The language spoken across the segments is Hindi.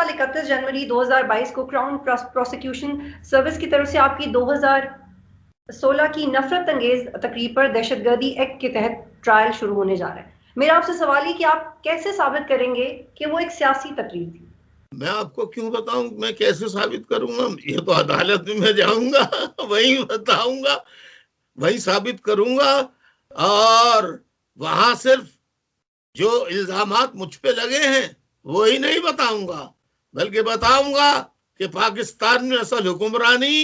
साल 31 जनवरी 2022 को क्राउन प्रोसिक्यूशन सर्विस की तरफ से आपकी 2016 की नफरत अंगेज तकरीर पर दहशतगर्दी एक्ट के तहत ट्रायल शुरू होने जा रहा है। मेरा आपसे सवाल है कि आप कैसे साबित करेंगे कि वो एक सियासी तकरीर थी? मैं आपको क्यों बताऊं, मैं कैसे साबित करूंगा? ये तो अदालत में मैं जाऊंगा, वही बताऊंगा, वही साबित करूंगा। और वहां सिर्फ जो इल्जामात मुझ पे लगे हैं वो ही नहीं बताऊंगा, बल्कि बताऊंगा कि पाकिस्तान में असल हुक्मरानी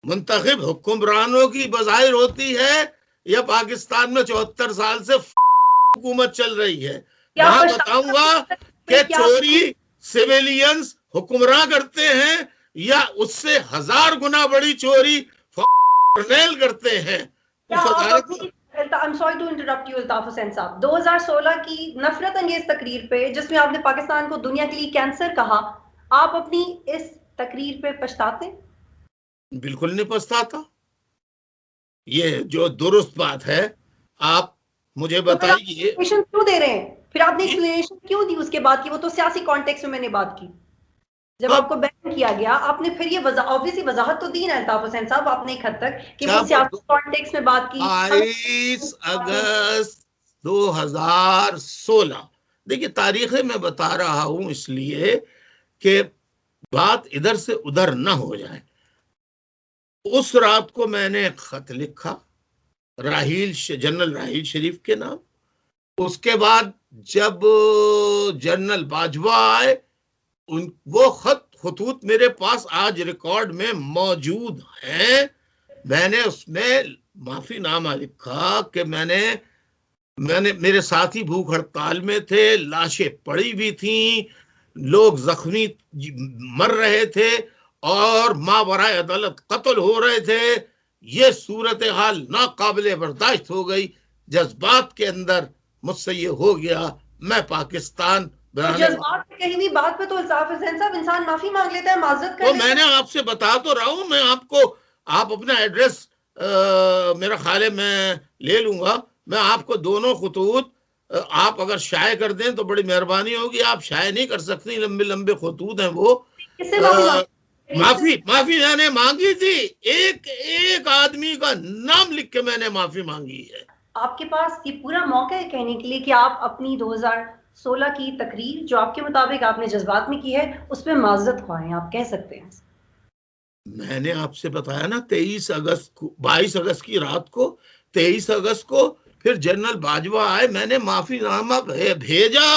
मुंतखब हुक्मरानों की बज़ाहिर होती है या पाकिस्तान में 74 साल से हुकूमत चल रही है। वहां बताऊंगा कि चोरी सिविलियंस हुक्मरान करते हैं या उससे 1000 गुना बड़ी चोरी कर्नेल करते हैं। I'm sorry to interrupt you, Altaf Hussain साहब। 2016 की नफरत अंगेज तकरीर पे जिसमें आपने पाकिस्तान को दुनिया के लिए कैंसर कहा, आप अपनी इस तकरीर पे पछताते? बिल्कुल नहीं पछताता। ये जो दुरुस्त बात है, आप मुझे बताइए। तो क्यों दे रहे हैं फिर? आपने एक्सप्लेनेशन क्यों दी उसके बाद की? वो तो सियासी कॉन्टेक्स्ट में मैंने बात की, जब आपको बैन किया गया आपने फिर ये ऑब्वियसली वजाहत तो दी ना अल्ताफ हुसैन साहब आपने एक हद तक कि वो सियासी कॉन्टेक्स्ट में बात की। 22 अगस्त 2016, देखिए तारीखें मैं बता रहा हूं इसलिए कि बात इधर से उधर ना हो जाए। उस रात को मैंने एक खत लिखा जनरल राहील शरीफ के नाम। उसके बाद जब जनरल बाजवा आए, वो खतूत मेरे पास आज रिकॉर्ड में मौजूद हैं। मैंने उसमें माफीनामा लिखा कि मैंने मेरे साथी भूख हड़ताल में थे, लाशें पड़ी भी थी, लोग जख्मी मर रहे थे और मावराए अदालत कत्ल हो रहे थे। ये सूरत हाल नाकाबिले बर्दाश्त हो गई। जज्बात के अंदर मुझसे ये हो गया। मैं पाकिस्तान जज्बात पे कहीं भी बात पे तो अल्ताफ हुसैन साहब इंसान माफी मांग लेता है, माजरत कर लेता है। मैंने आपसे बता तो रहा हूं, मैं आपको आप अपना एड्रेस मेरा ख्याल है मैं ले लूंगा। मैं आपको दोनों खतूत आप अगर शाये कर दें तो बड़ी मेहरबानी होगी। आप शाये नहीं कर सकती, लंबे लंबे खतूत हैं वो। माफी मैंने मांगी थी, एक आदमी का नाम लिख के मैंने माफी मांगी है। आपके पास ये पूरा मौका है कहने के लिए कि आप अपनी 2016 की तकरीर जो आपके मुताबिक आपने जज्बात में की है उस पर माजरत ख्वाहें, आप कह सकते हैं। मैंने आपसे बताया ना 22 अगस्त की रात को, 23 अगस्त को फिर जनरल बाजवा आए, मैंने माफीनामा भेजा,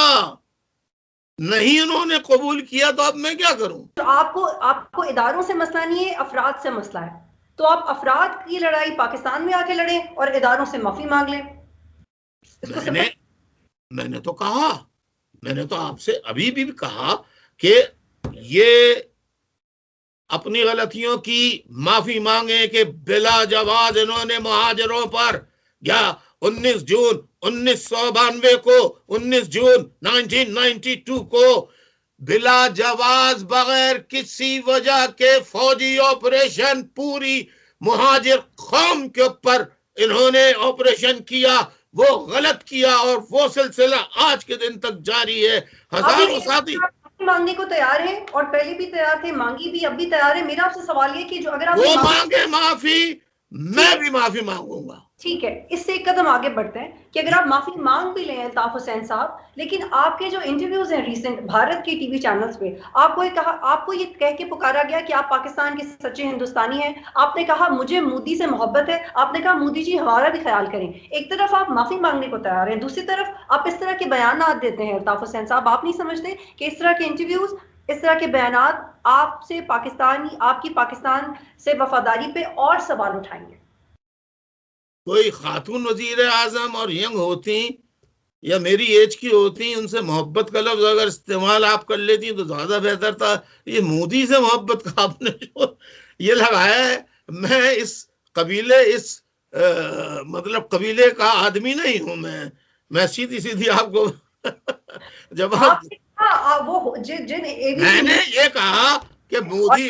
नहीं उन्होंने कबूल किया तो अब मैं क्या करूं? तो आपको इदारों से मसला नहीं है, अफराद से मसला है। तो आप अफराद की लड़ाई पाकिस्तान में आके लड़ें और इदारों से माफी मांग लें। मैंने तो कहा, मैंने तो आपसे अभी भी कहा कि ये अपनी गलतियों की माफी मांगे कि बिला जवाब इन्होंने मुहाजिरों पर या 19 जून 1992 को 19 जून 1992 को बिला जवाज बगैर किसी वजह के फौजी ऑपरेशन पूरी मुहाजिर कौम के ऊपर इन्होंने ऑपरेशन किया। वो गलत किया और वो सिलसिला आज के दिन तक जारी है। हजारों साथी मांगने को तैयार है और पहले भी तैयार थे, मांगी भी, अब भी तैयार है। मेरा आपसे सवाल ये कि जो अगर आप वो मांगे माफी, मैं भी माफी मांगूंगा। ठीक है, इससे एक कदम आगे बढ़ते हैं कि अगर आप माफी मांग भी लें अल्ताफ हुसैन साहब, लेकिन आपके जो इंटरव्यूज हैं रीसेंट भारत के टीवी चैनल्स पे, आपको ये कह के पुकारा गया कि आप पाकिस्तान के सच्चे हिंदुस्तानी हैं। आपने कहा मुझे मोदी से मोहब्बत है, आपने कहा मोदी जी हमारा भी ख्याल करें। एक तरफ आप माफी मांगने को तैयार हैं, दूसरी तरफ आप इस तरह के बयान देते हैं अल्ताफ हुसैन साहब। आप नहीं समझते कि इस तरह के इंटरव्यूज, इस तरह के बयानात आपकी पाकिस्तान से वफादारी पे और सवाल उठाएंगे? कोई खातून वजीर आजम और यंग होती या मेरी एज की होती, उनसे मोहब्बत का लफ्ज अगर इस्तेमाल आप कर लेती तो ज्यादा बेहतर था। ये मोदी से मोहब्बत का आपने जो ये लगाया है, मैं इस कबीले मतलब कबीले का आदमी नहीं हूं। मैं सीधी सीधी आपको जवाब मैंने ये कहा कि मोदी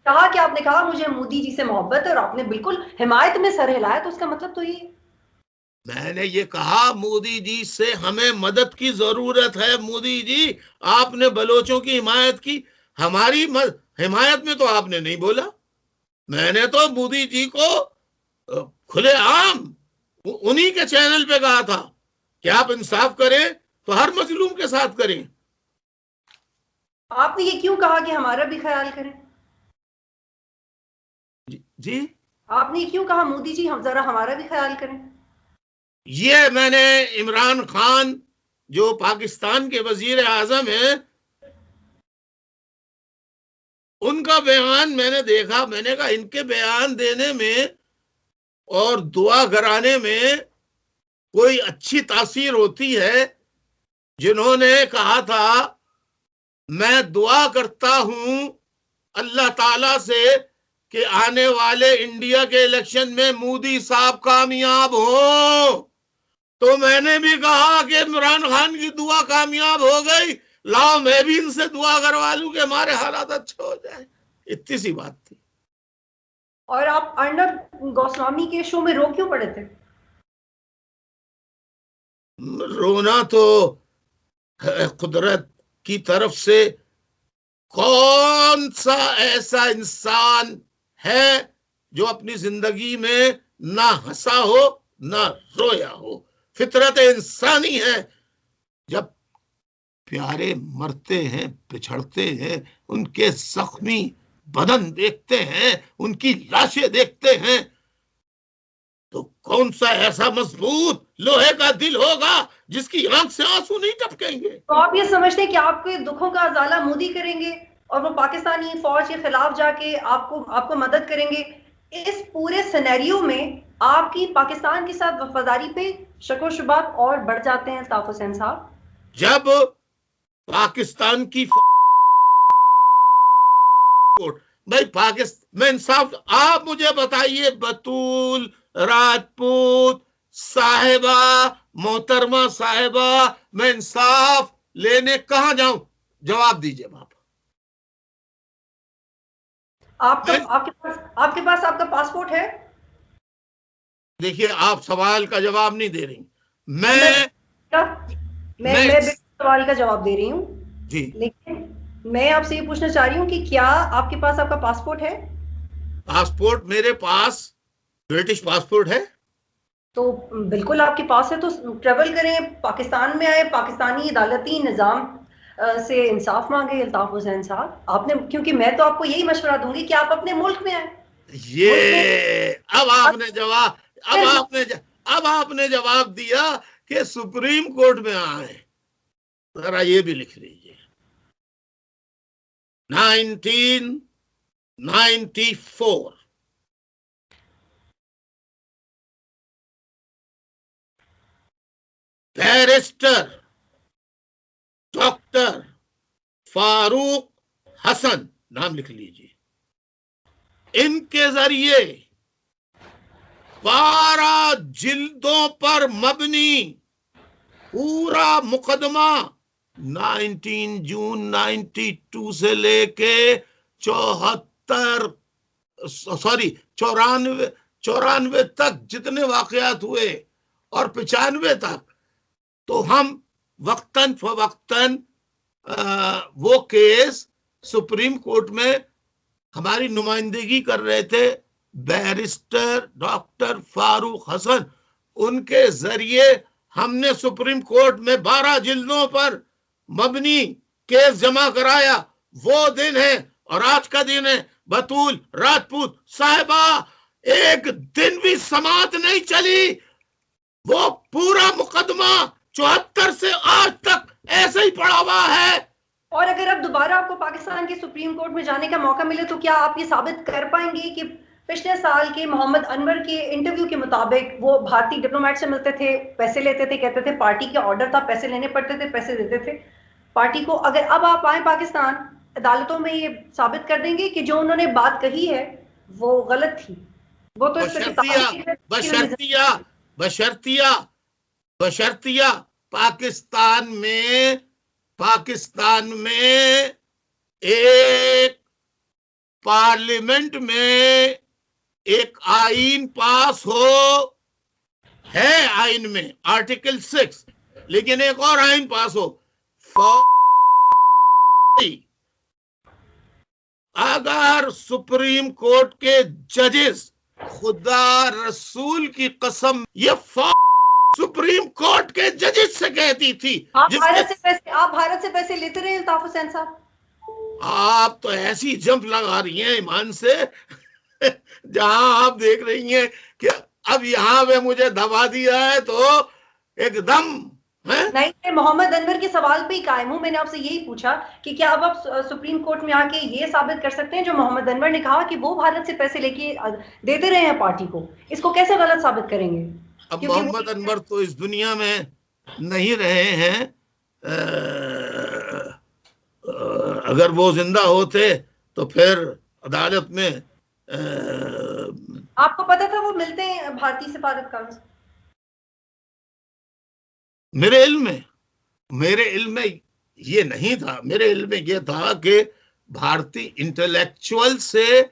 कहा कि आपने कहा मुझे मोदी जी से मोहब्बत है और आपने बिल्कुल हिमायत में सर हिलाया, तो उसका मतलब तो ये मैंने ये कहा मोदी जी से हमें मदद की जरूरत है। मोदी जी, आपने बलोचों की हिमायत की, हमारी हिमायत में तो आपने नहीं बोला। मैंने तो मोदी जी को खुलेआम उन्हीं के चैनल पे कहा था कि आप इंसाफ करें तो हर मजलूम के साथ करें। आपने ये क्यों कहा कि हमारा भी ख्याल करें? जी, आपने ये क्यों कहा मोदी जी हम जरा हमारा भी ख्याल करें? ये मैंने इमरान खान जो पाकिस्तान के वजीर आजम हैं, उनका बयान मैंने देखा। मैंने कहा इनके बयान देने में और दुआ कराने में कोई अच्छी तासीर होती है। जिन्होंने कहा था मैं दुआ करता हूं अल्लाह ताला से कि आने वाले इंडिया के इलेक्शन में मोदी साहब कामयाब हो, तो मैंने भी कहा कि इमरान खान की दुआ कामयाब हो गई, लाओ मैं भी इनसे दुआ करवा लूं कि हमारे हालात अच्छे हो जाए। इतनी सी बात थी। और आप अर्नब गोस्वामी के शो में रो क्यों पड़े थे? रोना तो कुदरत की तरफ से, कौन सा ऐसा इंसान है जो अपनी जिंदगी में ना हंसा हो ना रोया हो। फितरत इंसानी है। जब प्यारे मरते हैं, पिछड़ते हैं, उनके जख्मी बदन देखते हैं, उनकी लाशें देखते हैं, तो कौन सा ऐसा मजबूत लोहे का दिल होगा जिसकी आंख से आंसू नहीं टपकेंगे। तो आप ये समझते हैं कि आपके दुखों का अजाला मोदी करेंगे और वो पाकिस्तानी फौज के खिलाफ जाके आपको मदद करेंगे? इस पूरे सिनेरियो में आपकी पाकिस्तान के साथ वफादारी पे शको शुबात और बढ़ जाते हैं अल्ताफ हुसैन साहब। जब पाकिस्तान की भाई पाकिस्तान में इंसाफ, आप मुझे बताइए बतूल राजपूत साहिबा, मोहतरमा साहिबा, मैं इंसाफ लेने कहां जाऊं? जवाब दीजिए आप। आपके पास आपका पासपोर्ट है? देखिए, आप सवाल का जवाब नहीं दे रही। मैं मैं सवाल का जवाब दे रही हूँ, जी, लेकिन मैं आपसे ये पूछना चाह रही हूँ कि क्या आपके पास आपका पासपोर्ट है? पासपोर्ट मेरे पास ब्रिटिश पासपोर्ट है। तो बिल्कुल आपके पास है तो ट्रेवल करें, पाकिस्तान में आए, पाकिस्तानी अदालती निज़ाम से इंसाफ मांगे अल्ताफ हुसैन साहब। आपने, क्योंकि मैं तो आपको यही मशवरा दूंगी कि आप अपने मुल्क में आए। ये अब आपने जवाब, अब आपने जवाब दिया कि सुप्रीम कोर्ट में आए। जरा ये भी लिख लीजिए, 1994 बैरिस्टर डॉक्टर फारूक हसन, नाम लिख लीजिए, इनके जरिए 12 जिल्दों पर मबनी पूरा मुकदमा 19 जून 92 से लेके 94 तक जितने वाकयात हुए और 95 तक, तो हम वक्तन फवक्तन वो केस सुप्रीम कोर्ट में हमारी नुमाइंदगी कर रहे थे बैरिस्टर डॉक्टर फारूक हसन। उनके जरिए हमने सुप्रीम कोर्ट में 12 जिल्दों पर मबनी केस जमा कराया। वो दिन है और आज का दिन है। बतूल राजपूत साहिबा, एक दिन भी समात नहीं चली। वो पूरा मुकदमा 74 से आज तक ऐसे ही पड़ा हुआ है। और अगर अब दोबारा आपको पाकिस्तान के सुप्रीम कोर्ट में जाने का मौका मिले तो क्या आप ये साबित कर पाएंगे कि पिछले साल के मोहम्मद अनवर के इंटरव्यू के मुताबिक वो भारतीय डिप्लोमेट से मिलते थे, पैसे लेते थे, कहते थे पार्टी का ऑर्डर था, पैसे लेने पड़ते थे, पैसे देते थे पार्टी को? अगर अब आप आए पाकिस्तान, अदालतों में ये साबित कर देंगे कि जो उन्होंने बात कही है वो गलत थी? वो तो बशर्तिया पाकिस्तान में एक पार्लियामेंट में एक आईन पास हो, है आइन में आर्टिकल 6, लेकिन एक और आइन पास हो, अगर सुप्रीम कोर्ट के जजेस, खुदा रसूल की कसम, ये सुप्रीम कोर्ट के जजेस से कहती थी। आप भारत से पैसे लेते रहे अल्ताफ हुसैन साहब? आप तो ऐसी जंप लगा रही हैं ईमान से जहां आप देख रही हैं कि अब यहाँ पे मुझे दबा दिया है तो एकदम है? नहीं, मैं मोहम्मद अनवर के सवाल पे ही कायम हूं। मैंने आपसे यही पूछा कि क्या अब आप सुप्रीम कोर्ट में आके ये साबित कर सकते हैं जो मोहम्मद अनवर ने कहा कि वो भारत से पैसे लेके देते रहे हैं पार्टी को, इसको कैसे गलत साबित करेंगे? अब मोहम्मद अनवर तो इस दुनिया में नहीं रहे हैं, अगर वो जिंदा होते तो फिर अदालत में आपको पता था वो मिलते हैं भारतीय सफारतकार से? मेरे इल्म में ये नहीं था। मेरे इल्म में ये था कि भारतीय इंटेलेक्चुअल से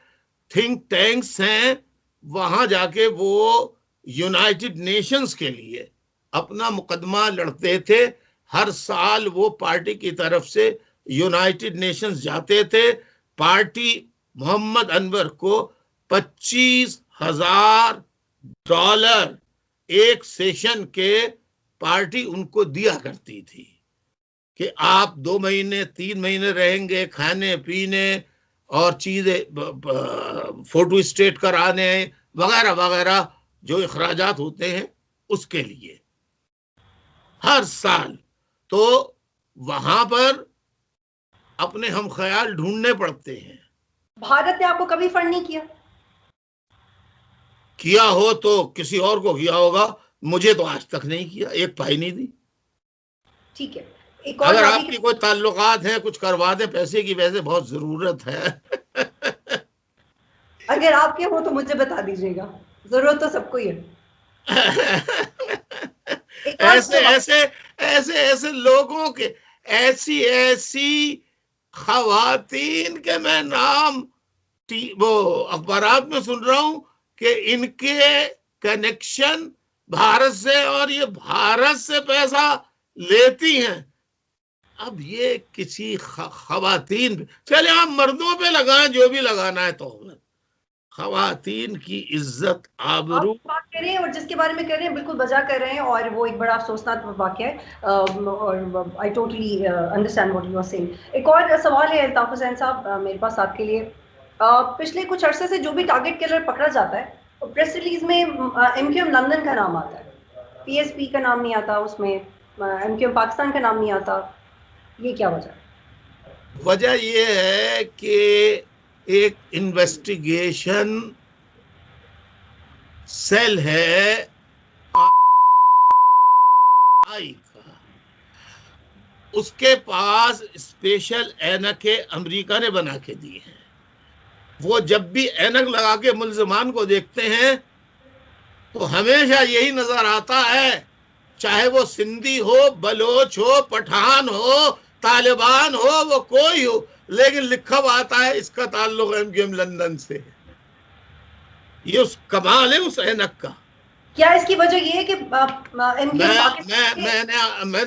थिंक टैंक्स हैं, वहां जाके वो यूनाइटेड नेशंस के लिए अपना मुकदमा लड़ते थे। हर साल वो पार्टी की तरफ से यूनाइटेड नेशंस जाते थे। पार्टी मोहम्मद अनवर को $25,000 एक सेशन के पार्टी उनको दिया करती थी कि आप 2 महीने 3 महीने रहेंगे, खाने पीने और चीजें, फोटो स्टेट कराने वगैरह वगैरह जो अखराजात होते हैं उसके लिए हर साल। तो वहां पर अपने हम ख्याल ढूंढने पड़ते हैं। भारत ने आपको कभी फंड नहीं किया? किया हो तो किसी और को किया होगा, मुझे तो आज तक नहीं किया, एक पाई नहीं दी। ठीक है, एक और अगर आपकी कोई ताल्लुकात है, कुछ करवा दे, पैसे की वैसे बहुत जरूरत है अगर आपके हो तो मुझे बता दीजिएगा, जरूरत तो सबको ही है ऐसे ऐसे ऐसे ऐसे लोगों के, ऐसी खवातीन के मैं नाम वो अखबारात में सुन रहा हूं कि इनके कनेक्शन भारत से और ये भारत से पैसा लेती हैं। अब ये किसी खवातीन, चले आप मर्दों पे लगाएं जो भी लगाना है, तो खवातीन की इज्जत आबरू बात कर रहे हैं और जिसके बारे में कर रहे हैं बिल्कुल बजा कर रहे हैं, और वो एक बड़ा अफसोसनाक वाकया है। और I totally understand what you are saying. एक और सवाल है अल्ताफ हुसैन साहब मेरे पास आपके लिए। पिछले कुछ अरसे से जो भी टारगेट किलर पकड़ा जाता है, प्रेस रिलीज में एमक्यूएम लंदन का नाम आता है, पीएसपी का नाम नहीं आता, उसमें एमक्यूएम पाकिस्तान का नाम नहीं आता। ये क्या वजह? वजह ये है कि एक इन्वेस्टिगेशन सेल है का, उसके पास स्पेशल ऐनकें अमेरिका ने बना के दी हैं। वो जब भी ऐनक लगा के मुल्जिमान को देखते हैं तो हमेशा यही नजर आता है, चाहे वो सिंधी हो, बलोच हो, पठान हो, तालिबान हो, वो कोई हो, लेकिन लिखा हुआ आता है इसका ताल्लुक एमक्यूएम लंदन से। ये उस कमाल है उस ऐनक का। क्या इसकी वजह ये है कि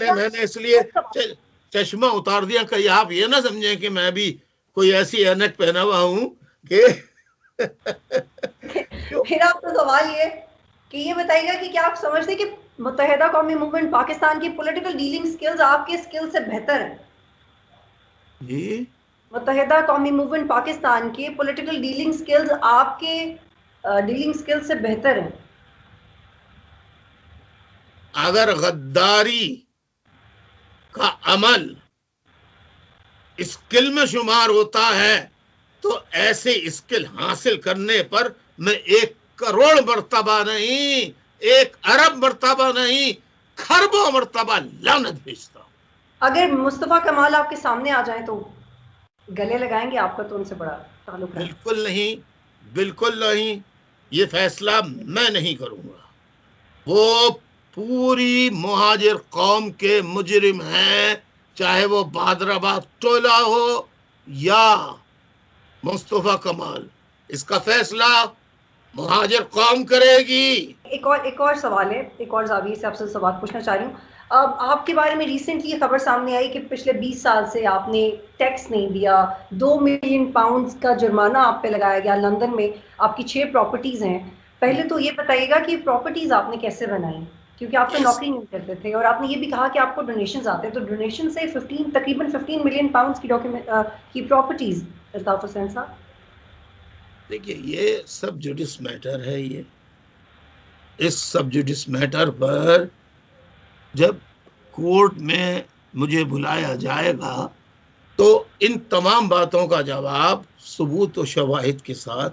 मैंने इसलिए चश्मा उतार दिया, कहीं आप ये ना समझे कि मैं भी कोई ऐसी ऐनक पहना हुआ हूं कि मेरा आपका सवाल ये कि ये बताइएगा कि क्या आप समझते हैं कि मुत्तहिदा कौमी मूवमेंट पाकिस्तान की पॉलिटिकल डीलिंग स्किल्स आपके स्किल से बेहतर है? जी, मुत्तहिदा कौमी मूवमेंट पाकिस्तान के पॉलिटिकल डीलिंग स्किल्स आपके डीलिंग स्किल्स से बेहतर है? अगर गद्दारी का अमल स्किल में शुमार होता है तो ऐसे स्किल हासिल करने पर मैं 1 करोड़ मर्तबा नहीं, 1 अरब मर्तबा नहीं, खरबों मर्तबा लानत भेजता हूं। अगर मुस्तफा कमाल आपके सामने आ जाए तो गले लगाएंगे? आपका तो उनसे बड़ा ताल्लुक है। बिल्कुल नहीं, बिल्कुल नहीं, ये फैसला मैं नहीं करूंगा। वो पूरी मुहाजिर कौम के मुजरिम हैं, चाहे वो बादराबाद टोला हो या मुस्तफा कमाल। इसका फैसला मुहाजिर कौम करेगी। एक और सवाल है, एक और जाविये से आपसे सवाल पूछना चाह रही हूँ। अब आपके बारे में रिसेंटली खबर सामने आई कि पिछले 20 साल से आपने टैक्स नहीं दिया, 2 मिलियन पाउंड्स का जुर्माना आप पे लगाया गया। लंदन में आपकी 6 प्रॉपर्टीज हैं। पहले तो ये बताइएगा कि प्रॉपर्टीज आपने कैसे बनाई, क्योंकि आप तो yes. नौकरी नहीं करते थे, और आपने ये भी कहा कि आपको डोनेशन आते हैं, तो डोनेशन से तकरीबन 15 मिलियन पाउंड्स की की प्रॉपर्टीज, अल्ताफ हुसैन साहब। देखिए, ये सब जुडिस मैटर है। ये इस सब जुडिस मैटर पर जब कोर्ट में मुझे बुलाया जाएगा तो इन तमाम बातों का जवाब सबूत और शवाहिद के साथ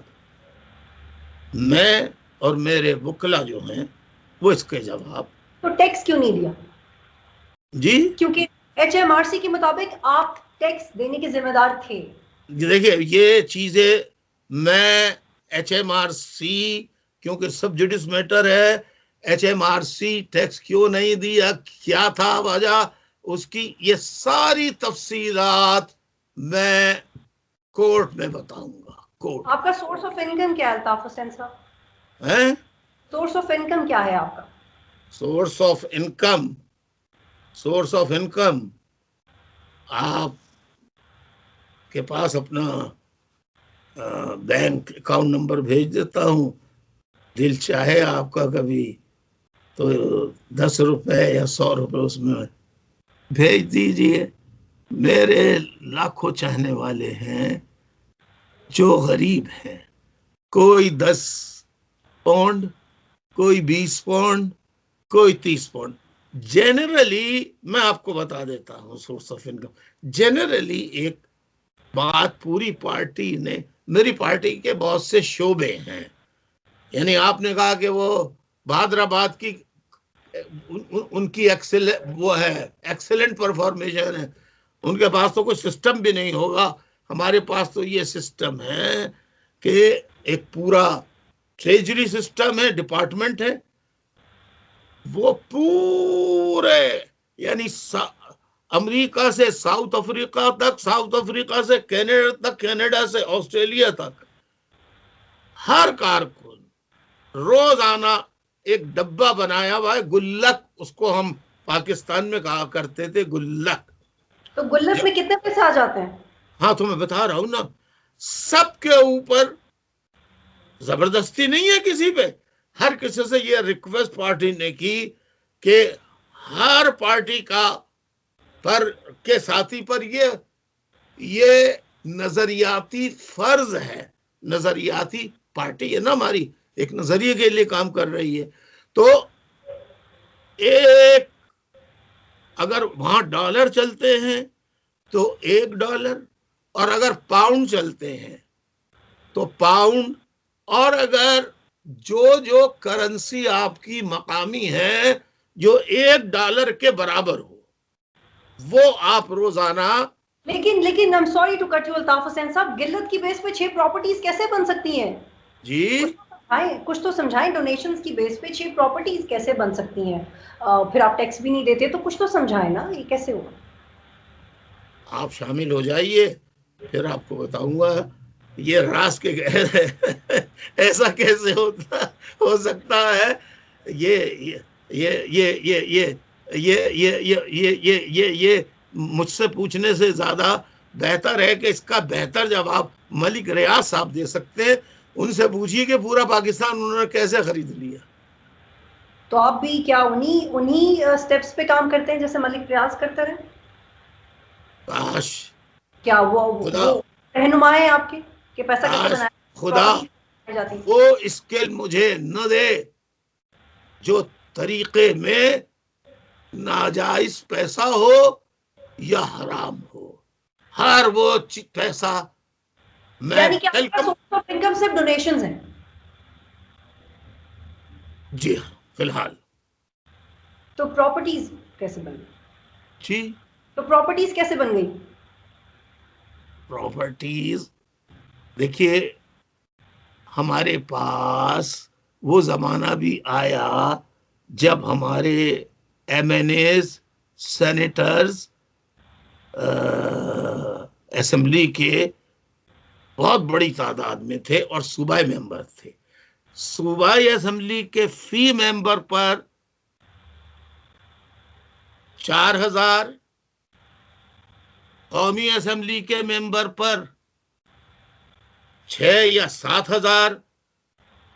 मैं और मेरे वकला जो हैं वो इसके जवाब। तो टैक्स क्यों नहीं दिया? जी, क्योंकि HMRC के मुताबिक आप टैक्स देने के जिम्मेदार थे। देखिए, ये चीजें मैं HMRC, क्योंकि सब जुडिस मैटर है, HMRC टैक्स क्यों नहीं दिया, क्या था वजह उसकी, ये सारी तफसीलात मैं कोर्ट में बताऊंगा। कोर्ट। आपका सोर्स ऑफ इनकम क्या है अल्ताफ हुसैन साहब? है सोर्स ऑफ इनकम क्या है आपका? Source of income, source of income आप के पास अपना बैंक अकाउंट नंबर भेज देता हूं। दिल चाहे आपका कभी तो 10 रुपए या 100 रुपए उसमें भेज दीजिए। मेरे लाखों चाहने वाले हैं जो गरीब हैं, कोई 10 पाउंड, कोई 20 पाउंड, कोई 30 पाउंड। जनरली मैं आपको बता देता हूं सोर्स ऑफ इनकम। जनरली एक बात पूरी पार्टी ने, मेरी पार्टी के बहुत से शोबे हैं, यानी आपने कहा कि वो बहादुराबाद की उनकी वो है एक्सेलेंट परफॉर्मेशन है, उनके पास तो कोई सिस्टम भी नहीं होगा। हमारे पास तो ये सिस्टम है कि एक पूरा ट्रेजरी सिस्टम है, डिपार्टमेंट है, वो पूरे यानी अमेरिका से साउथ अफ्रीका तक, साउथ अफ्रीका से कनाडा तक, कनाडा से ऑस्ट्रेलिया तक हर कारकुन रोजाना एक डब्बा बनाया हुआ है, गुल्लक उसको हम पाकिस्तान में कहा करते थे, गुल्लक। तो गुल्लक में कितने पैसे आ जाते हैं? हाँ, तो मैं बता रहा हूं ना, सबके ऊपर जबरदस्ती नहीं है किसी पे। हर किसी से ये रिक्वेस्ट पार्टी ने की कि हर पार्टी का पर के साथी पर ये नजरियाती फर्ज है। नजरियाती पार्टी है ना हमारी, एक नजरिए के लिए काम कर रही है। तो एक अगर वहां डॉलर चलते हैं तो $1, और अगर पाउंड चलते हैं तो पाउंड, और अगर जो करेंसी आपकी मकामी है जो $1 के बराबर हो, वो आप रोजाना। लेकिन I am sorry to cut you Altaf Hussain साहब, गिल्लत की बेस पे 6 प्रॉपर्टीज कैसे बन सकती हैं? जी, कुछ तो समझाएं, डोनेशंस की बेस पे 6 प्रॉपर्टीज कैसे बन सकती हैं? फिर आप टैक्स भी नहीं देते, तो कुछ तो समझाएं ना, ये कैसे होगा? आप शामिल हो जाइए, फिर आपको बताऊंगा ये रास के ऐसा कैसे हो सकता है। ये ये ये ये ये ये ये ये ये ये ये ये ये मुझसे पूछने से ज्यादा बेहतर है कि इसका बेहतर जवाब मलिक रियाज साहब दे सकते हैं। उनसे पूछिए कि पूरा पाकिस्तान उन्होंने कैसे खरीद लिया। तो आप भी क्या उन्हीं स्टेप्स पे काम करते हैं जैसे मलिक रियाज करते रहे? काश क्या वो रहनुमा है आपके कि पैसा कैसे बनाया, खुदा वो स्किल मुझे न दे जो तरीके में नाजायज पैसा हो या हराम हो, हर वो पैसा मैं यानी कि आपका सोर्स ऑफ इनकम सिर्फ डोनेशंस हैं? जी हाँ, फिलहाल। तो प्रॉपर्टीज कैसे बन गई? जी, तो प्रॉपर्टीज कैसे बन गई? प्रॉपर्टीज देखिए, हमारे पास वो जमाना भी आया जब हमारे MNAs, सेनेटर्स, असेंबली के बहुत बड़ी तादाद में थे और सूबाई मेंबर थे। सूबाई असेंबली के फी मेंबर पर 4,000, कौमी असेंबली के मेंबर पर 6 या 7,000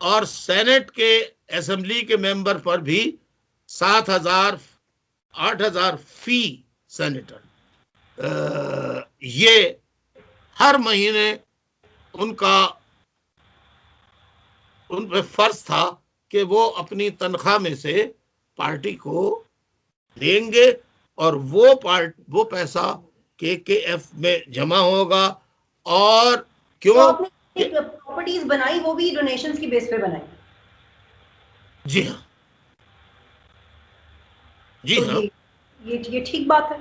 और सेनेट के असेंबली के मेंबर पर भी 7,000, 8,000 फी सेनेटर। ये हर महीने उनका उन पे फर्ज था कि वो अपनी तनख्वाह में से पार्टी को देंगे और वो पैसा KKF में जमा होगा। और क्यों तो आपने प्रॉपर्टीज बनाई वो भी डोनेशंस की बेस पे बनाई? जी हाँ, जी तो हाँ। ये ठीक बात है?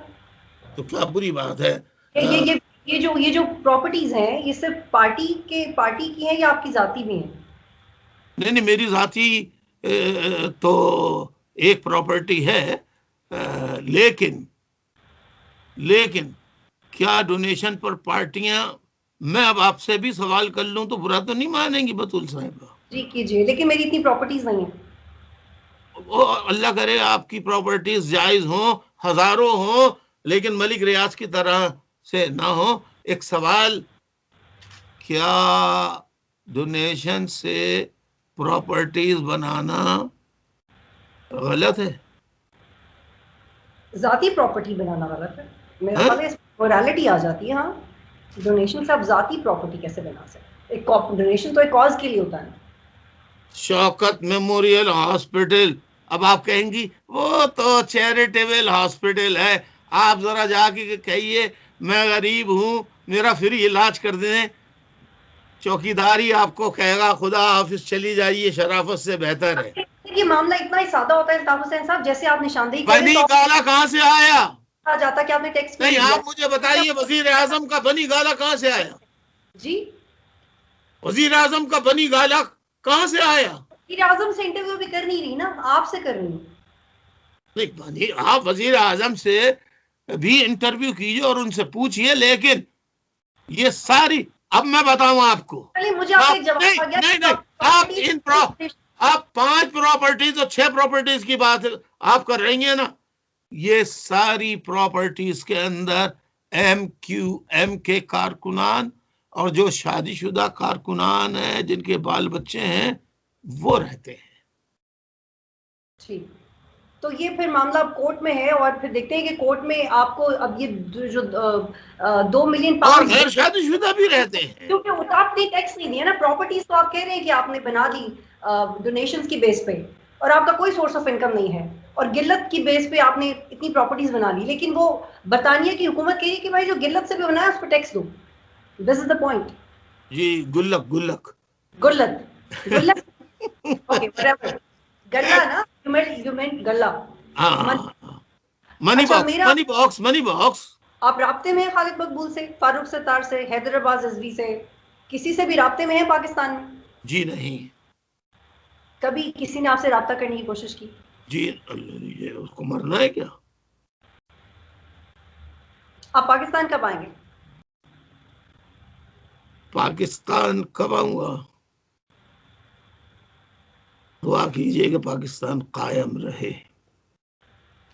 तो क्या बुरी बात है? ये जो प्रॉपर्टीज हैं ये सिर्फ पार्टी की है या आपकी जाती भी है? नहीं, मेरी जाती तो एक प्रॉपर्टी है, लेकिन क्या डोनेशन पर पार्टियां, मैं अब आपसे भी सवाल कर लूं तो बुरा तो नहीं मानेंगी बतूल साहिबा? जी कीजिए, लेकिन मेरी इतनी प्रॉपर्टीज नहीं है। वो अल्लाह करे आपकी प्रॉपर्टीज जायज हो, हजारों हो, लेकिन मलिक रियाज की तरह से ना हो। एक सवाल, क्या डोनेशन से प्रॉपर्टीज बनाना गलत है? जाती प्रॉपर्टी बनाना गलत है मेरा ख्याल है, मोरालिटी आ जाती है। हाँ, डोनेशन से आप जाती प्रॉपर्टी कैसे बना सकते? एक डोनेशन तो एक कॉज के लिए होता है। शौकत मेमोरियल हॉस्पिटल, अब आप कहेंगी वो तो चैरिटेबल हॉस्पिटल है, आप जरा जाके कहिए मैं गरीब हूं, मेरा फ्री इलाज कर दें। चौकीदारी आपको कहेगा खुदा हाफिज चली जाइए, शराफत से बेहतर है। ये मामला इतना ही सादा होता है अल्ताफ हुसैन साहब, जैसे आप निशानदेही कर रहे बनी हैं तो गाला कहां से आया? आ जाता कि आपने टैक्स नहीं, आप मुझे बताइए, वजीर आजम का बनी गाला कहां से आया? जी, वजीर आजम का बनी गाला कहां से आया? वजीर आजम से इंटरव्यू भी कर नहीं रही ना, आपसे कर रही हूँ। नहीं बनी, आप वजीर आजम से भी इंटरव्यू कीजिए और उनसे पूछिए, लेकिन ये सारी, अब मैं बताऊं आपको, मुझे आप जवाब आ गया। नहीं, आप 5 प्रॉपर्टीज और 6 प्रॉपर्टीज की बात आप कर रही हैं ना, ये सारी प्रॉपर्टीज के अंदर MQM के कारकुनान और जो शादीशुदा कारकुनान है जिनके बाल बच्चे हैं वो रहते हैं। ठीक, तो ये फिर मामला अब कोर्ट में है और फिर देखते हैं कि कोर्ट में आपको अब ये जो 2 मिलियन और गैर शादीशुदा भी रहते हैं, क्योंकि आपने टैक्स नहीं दिया ना। प्रॉपर्टीज तो आप कह रहे हैं कि आपने बना दी डोनेशंस की बेस पे और आपका कोई सोर्स ऑफ इनकम नहीं है और गिल्लत की बेस पे आपने इतनी प्रॉपर्टीज बना ली, लेकिन वो बरतानिया की हुकूमत कह रही है कि भाई जो गिल्लत से भी बनाया उस पर टैक्स दो। This is the point. जी, गुल्लक गुल्लत ओके, व्हाटएवर, गल्ला ना, यू मेंट गल्ला। Money box. आप राब्ते में हैं खालिद मकबूल से, फारूक सत्तार से, हैदराबाद रिजवी से, किसी से भी राब्ते में है पाकिस्तान में? जी नहीं। कभी किसी ने आपसे राब्ता करने की कोशिश की? जी, ये उसको मरना है क्या? आप पाकिस्तान कब आएंगे? पाकिस्तान कब आऊंगा? दुआ कीजिए कि पाकिस्तान कायम रहे।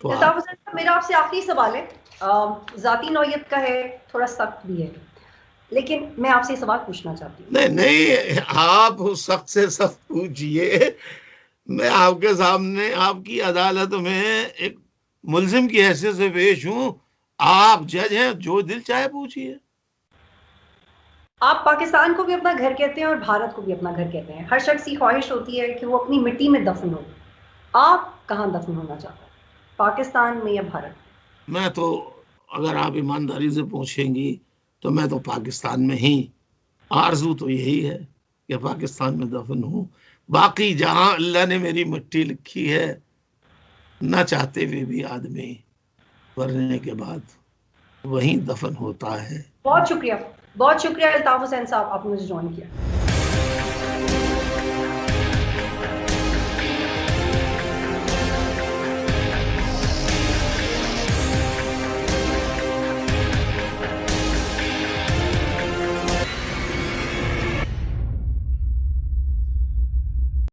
तो मेरा आपसे आखिरी सवाल है, जाती नौयत का है, थोड़ा सख्त भी है, लेकिन मैं आपसे सवाल पूछना चाहती हूँ। नहीं, आप सख्त से सख्त पूछिए। मैं आपके सामने आपकी अदालत में एक मुल्जिम की हैसियत से पेश हूं, आप जज हैं, जो दिल चाहे पूछिए। आप पाकिस्तान को भी अपना घर कहते हैं और भारत को भी अपना घर कहते हैं। हर शख्स की ख्वाहिश होती है कि वो अपनी मिट्टी में दफन हो। आप कहाँ दफन होना चाहते हैं, पाकिस्तान में या भारत? मैं तो, अगर आप ईमानदारी से पूछेंगी तो मैं तो पाकिस्तान में ही, आरजू तो यही है कि पाकिस्तान में दफन हूं। बाकी जहां अल्लाह ने मेरी मिट्टी लिखी है, ना चाहते हुए भी आदमी मरने के बाद वहीं दफन होता है। बहुत शुक्रिया अल्ताफ हुसैन साहब, आपने मुझे ज्वाइन किया।